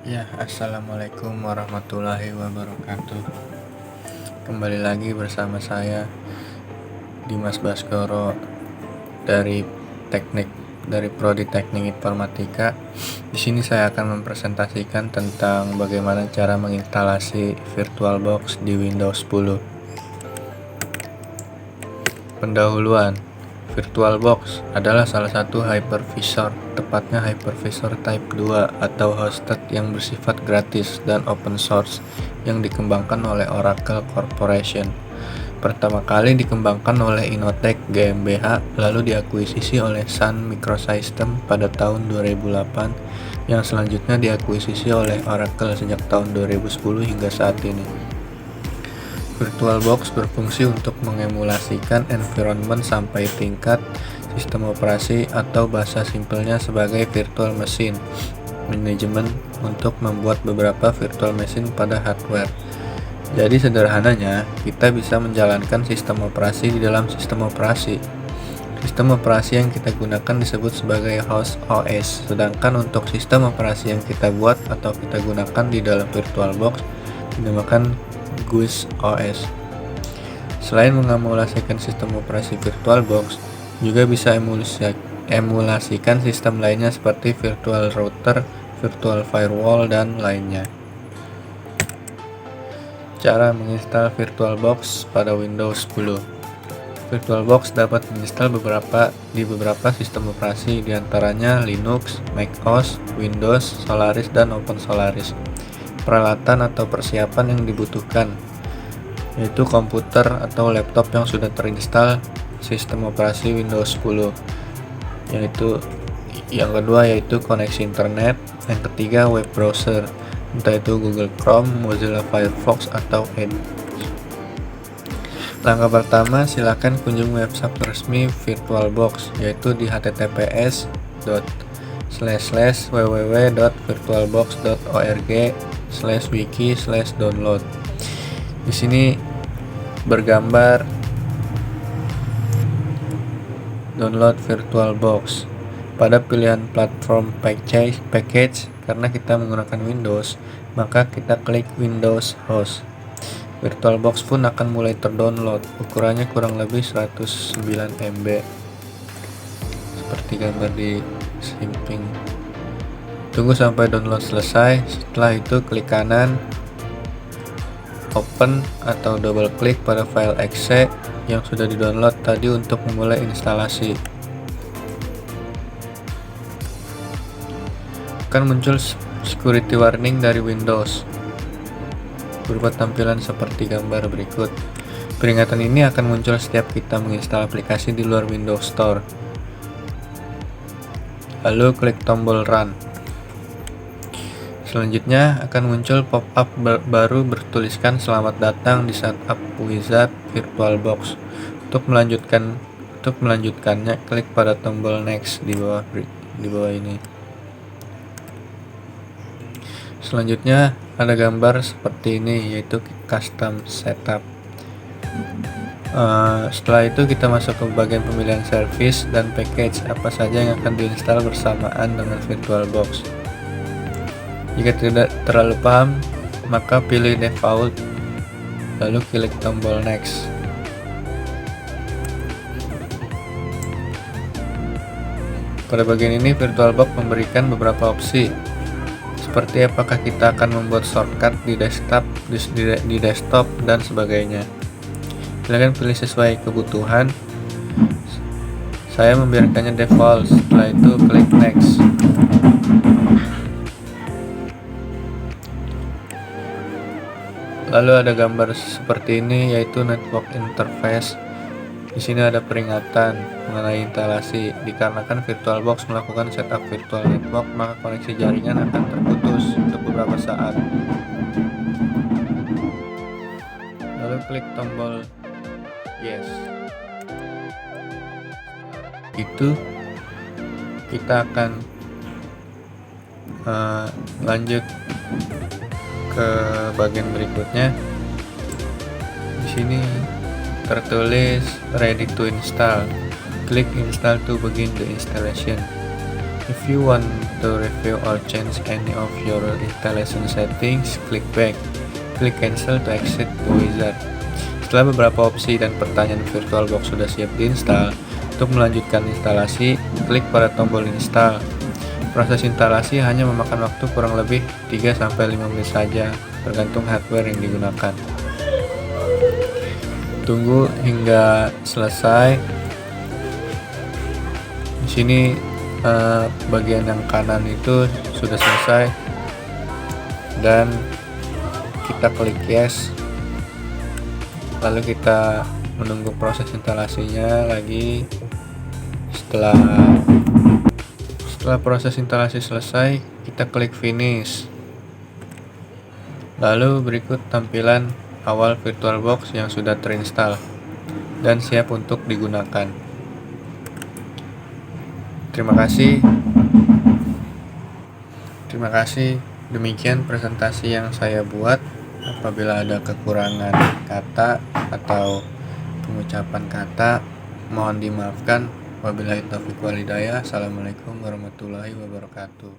Ya, assalamualaikum warahmatullahi wabarakatuh. Kembali lagi bersama saya Dimas Baskoro dari Prodi Teknik Informatika. Di sini saya akan mempresentasikan tentang bagaimana cara menginstalasi VirtualBox di Windows 10. Pendahuluan. VirtualBox adalah salah satu hypervisor, tepatnya hypervisor Type 2 atau hosted yang bersifat gratis dan open source yang dikembangkan oleh Oracle Corporation. Pertama kali dikembangkan oleh Innotech GmbH, lalu diakuisisi oleh Sun Microsystems pada tahun 2008, yang selanjutnya diakuisisi oleh Oracle sejak tahun 2010 hingga saat ini. VirtualBox berfungsi untuk mengemulasikan environment sampai tingkat sistem operasi atau bahasa simpelnya sebagai virtual machine management untuk membuat beberapa virtual machine pada hardware. Jadi sederhananya, kita bisa menjalankan sistem operasi di dalam sistem operasi. Sistem operasi yang kita gunakan disebut sebagai host OS, sedangkan untuk sistem operasi yang kita buat atau kita gunakan di dalam VirtualBox dinamakan GUIS OS. Selain mengemulasikan sistem operasi VirtualBox, juga bisa emulasikan sistem lainnya seperti virtual router, virtual firewall, dan lainnya. Cara menginstal VirtualBox pada Windows 10. VirtualBox dapat diinstal di beberapa sistem operasi, diantaranya Linux, macOS, Windows, Solaris, dan OpenSolaris. Peralatan atau persiapan yang dibutuhkan yaitu komputer atau laptop yang sudah terinstall sistem operasi Windows 10. Yang kedua yaitu koneksi internet, yang ketiga web browser, entah itu Google Chrome, Mozilla Firefox, atau Edge. Langkah pertama, silakan kunjungi website resmi VirtualBox, yaitu di https://www.virtualbox.org/wiki/download. Di sini bergambar download VirtualBox. Pada pilihan platform package, karena kita menggunakan Windows, maka kita klik Windows Host. VirtualBox pun akan mulai terdownload. Ukurannya kurang lebih 109 MB. Seperti gambar di samping. Tunggu sampai download selesai. Setelah itu klik kanan, open atau double klik pada file exe yang sudah di-download tadi untuk memulai instalasi. Akan muncul security warning dari Windows berupa tampilan seperti gambar berikut. Peringatan ini akan muncul setiap kita menginstal aplikasi di luar Windows Store. Lalu klik tombol Run. Selanjutnya akan muncul pop-up baru bertuliskan "Selamat datang di Setup Wizard VirtualBox". Untuk melanjutkannya, klik pada tombol Next di bawah ini. Selanjutnya ada gambar seperti ini, yaitu custom setup. Setelah itu kita masuk ke bagian pemilihan service dan package apa saja yang akan diinstal bersamaan dengan VirtualBox. Jika tidak terlalu paham, maka pilih default, lalu klik tombol next. Pada bagian ini VirtualBox memberikan beberapa opsi, seperti apakah kita akan membuat shortcut di desktop dan sebagainya. Silakan pilih sesuai kebutuhan. Saya membiarkannya default. Setelah itu klik next. Lalu ada gambar seperti ini, yaitu network interface. Di sini ada peringatan mengenai instalasi. Dikarenakan VirtualBox melakukan setup virtual network, maka koneksi jaringan akan terputus untuk beberapa saat. Lalu klik tombol yes. Itu kita akan lanjut ke bagian berikutnya. Di sini tertulis ready to install. Klik install to begin the installation. If you want to review or change any of your installation settings, click back. Klik cancel to exit the wizard. Setelah beberapa opsi dan pertanyaan VirtualBox sudah siap diinstal, untuk melanjutkan instalasi, klik pada tombol install. Proses instalasi hanya memakan waktu kurang lebih 3-5 menit saja, tergantung hardware yang digunakan. Tunggu hingga selesai. Di sini bagian yang kanan itu sudah selesai dan kita klik yes. Lalu kita menunggu proses instalasinya lagi. Setelah proses instalasi selesai, kita klik finish. Lalu berikut tampilan awal VirtualBox yang sudah terinstall dan siap untuk digunakan. Terima kasih. Demikian presentasi yang saya buat. Apabila ada kekurangan kata atau pengucapan kata, mohon dimaafkan. Wabillahi taufiq wal hidayah. Assalamualaikum warahmatullahi wabarakatuh.